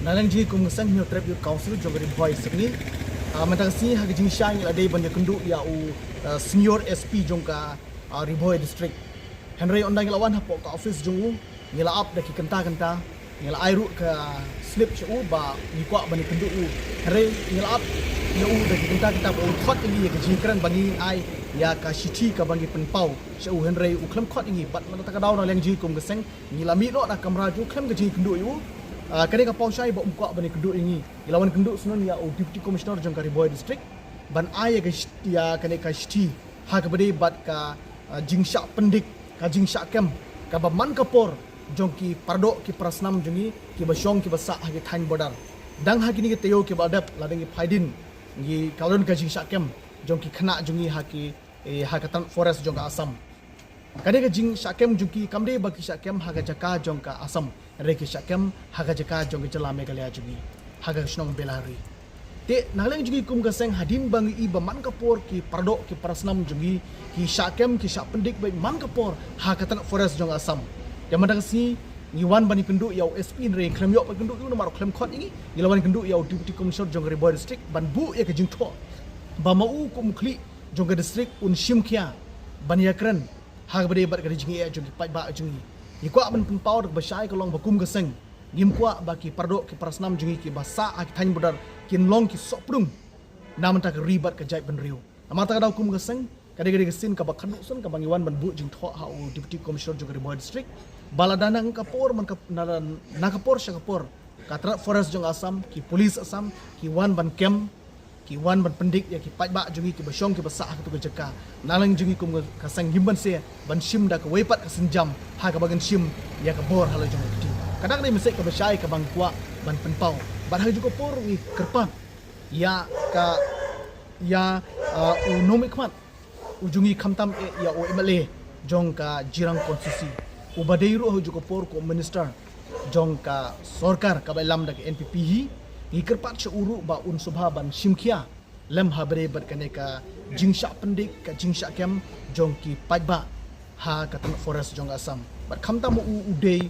nalang ji kum ngesang hiyo trap youth council jogari voice ni mentang si hagi jing shang la dei banya kendu ya u senior SP jongka Riboy district Henry ondang lawan hapo ka office jongu ngila up daki kenta ngila airu ka slip shu ba ni kwa bani kendu u Henry ngila up ya u daki kenta ba u khot ini ya ji kran bani ai ya ka shiti ka bangi penpau shu Henry u klam khot ini bat man ta ka daw na leng ji kum ngesang ngila mi no na kamera ju klam ka ji kendu yu kani ka paushai ba umkwa bani kendu ini ilawan kendu sunon ya deputy commissioner jongka Riboy district ban aya ga ya kani ka shiti ha ka bade bat ka jingsha pendik ka jingsha kem ka ba man kapor jongki pardo ki prasnam jongi ki ba shong ki ba sa ha ki thain border dang ha kini ki teo ki ba dap ladang ki phaidin gi kalon ka jingsha kem jongki khana jongi ha ki ha ka tan forest jongka asam kani ka jingsha kem jongki kamde ba ki sha kem ha ka jaka jongka asam reki syakem haga jaka jong jela megalaya jugi haga snong belari te nalang jugi kum gaseng hadin bangi i baman kapor ki pardo ki prasnam jugi ki syakem ki syak pendik bai man kapor haga tan forest jong asam ya madang si ngiwan bani kendu ya SP re klem yo kendu yu nomor klem khot ini gilawan kendu ya deputy commissioner jong Riboy district ban bu ya ke jingtho ba mau kum khli jong district un shimkhia ban yakran haga bade bat ga jingi ya jugi pai ba jungi ikwa ban penpau dak basai kolong bakum geseng gim kwa baki pardo ki prasnam jungi ki basa ak thain bodar kin long ki soprung nam tak ribat ka jai ban riu amata ka kum geseng kade gesin ka bakhanu sun ka bangiwan ban bu jing tho ha deputy commissioner jong Riboy district baladana kapor man ka na kapor sha kapor katra forest jong asam ki police asam ki wan ban kem ki wan ban pendik ya ki pajba jungi ki basyong ki basa ka tu jeka nalang jungi kum ka sang gimban se ban shim da ka weipat ka senjam ha ka bagan shim ya ka bor halo jong ti kadang ni mesek ka basai ka bang kwa ban penpau ban ha juga por ni kerpan ya ka ya unomik mat ujungi khamtam ya o MLA jong ka jirang konstitusi ubadeiru ha juga por ko minister jong ka sarkar ka balam da NPP hi ikerpat seuru ba un subha ban shimkhia lem habre bat kane ka jingsha pendik ka jingsha kem jong ki pajba ha ka tan forest jong asam bat khamta mo udei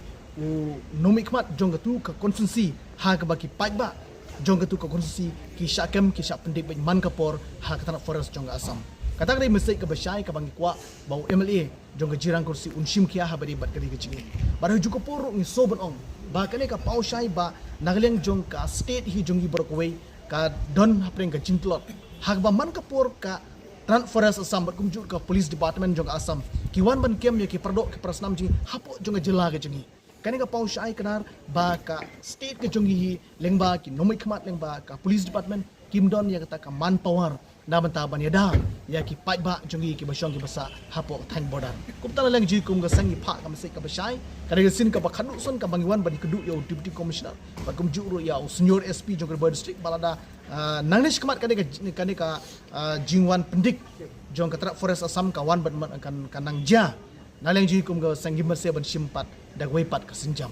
u nomikmat jong tu ka konsensi ha ka baki pajba jong tu ka konsensi ki syakem ki syak pendik ban man kapor ha ka tan forest jong asam kata kali mesti ka basai ka bangi kwa bau MLA jong ka jirang kursi un shimkhia ha bare bat kali ka jingi baru juga por ni soban ong ba kane ka paushai ba nagleng jong ka state hi jongi borkway ka don hapreng ka jintlot hak ba man ka por ka tran forest asam bat kumjur ka police department jong asam kiwan ban kem ya ki pardo ki prasnam jing hapo jong jela ka jingi kane ka paushai kanar ba ka state ka jongi hi lengba ki nomik khmat lengba ka police department kimdon ya kata ka manpower na banta ban yada ya ki pajba jongi ki basyong ki basa hapo thain border kumta lang ji kum ga sangi pha ka mesek ka basai kare sin ka bakhanu son ka bangiwan ban kedu ya deputy commissioner ba kum juru ya senior SP jong Riboy district balada nangnish kmat kane ka jingwan pendik jong ka tra forest asam ka wan ban kan kanang ja naleng ji kum ga sangi mase ban simpat dagwai pat ka sinjam